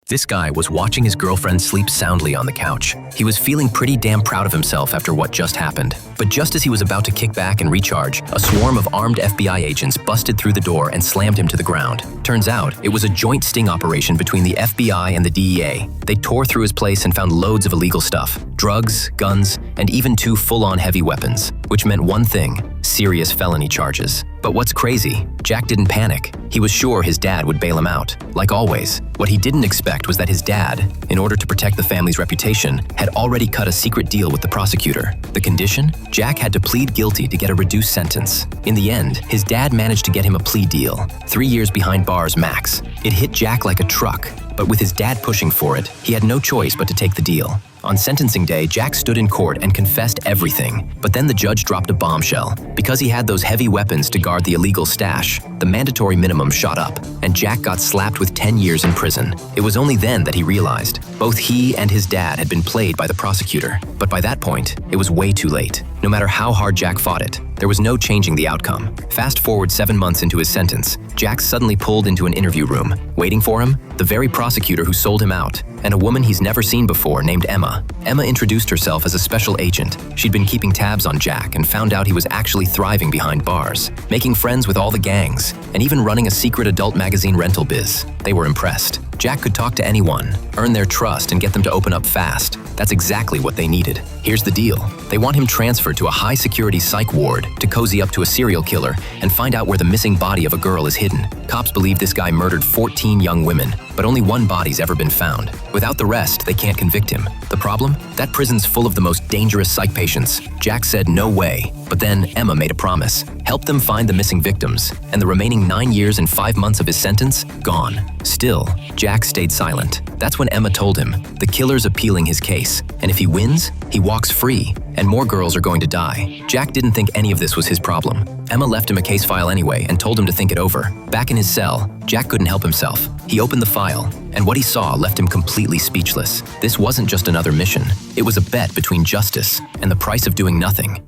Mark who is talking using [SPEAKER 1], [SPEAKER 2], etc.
[SPEAKER 1] This guy was watching his girlfriend sleep soundly on the couch. He was feeling pretty damn proud of himself after what just happened. But just as he was about to kick back and recharge, a swarm of armed FBI agents busted through the door and slammed him to the ground. Turns out, it was a joint sting operation between the FBI and the DEA. They tore through his place and found loads of illegal stuff: drugs, guns, and even 2 full-on heavy weapons. Which meant one thing: serious felony charges. But what's crazy? Jack didn't panic. He was sure his dad would bail him out, like always. What he didn't expect was that his dad, in order to protect the family's reputation, had already cut a secret deal with the prosecutor. The condition? Jack had to plead guilty to get a reduced sentence. In the end, his dad managed to get him a plea deal: 3 years behind bars max. It hit Jack like a truck, but with his dad pushing for it, he had no choice but to take the deal. On sentencing day, Jack stood in court and confessed everything. But then the judge dropped a bombshell. Because he had those heavy weapons to guard the illegal stash, the mandatory minimum shot up, and Jack got slapped with 10 years in prison. It was only then that he realized both he and his dad had been played by the prosecutor. But by that point, it was way too late. No matter how hard Jack fought it, there was no changing the outcome. Fast forward 7 months into his sentence, Jack suddenly pulled into an interview room. Waiting for him, the very prosecutor who sold him out, and a woman he's never seen before named Emma. Emma introduced herself as a special agent. She'd been keeping tabs on Jack and found out he was actually thriving behind bars, making friends with all the gangs, and even running a secret adult magazine rental biz. They were impressed. Jack could talk to anyone, earn their trust, and get them to open up fast. That's exactly what they needed. Here's the deal. They want him transferred to a high-security psych ward to cozy up to a serial killer and find out where the missing body of a girl is hidden. Cops believe this guy murdered 14 young women, but only 1 body's ever been found. Without the rest, they can't convict him. The problem? That prison's full of the most dangerous psych patients. Jack said no way. But then Emma made a promise: help them find the missing victims, and the remaining 9 years and 5 months of his sentence, gone. Still, Jack stayed silent. That's when Emma told him the killer's appealing his case, and if he wins, he walks free, and more girls are going to die. Jack didn't think any of this was his problem. Emma left him a case file anyway and told him to think it over. Back in his cell, Jack couldn't help himself. He opened the file, and what he saw left him completely speechless. This wasn't just another mission. It was a bet between justice and the price of doing nothing.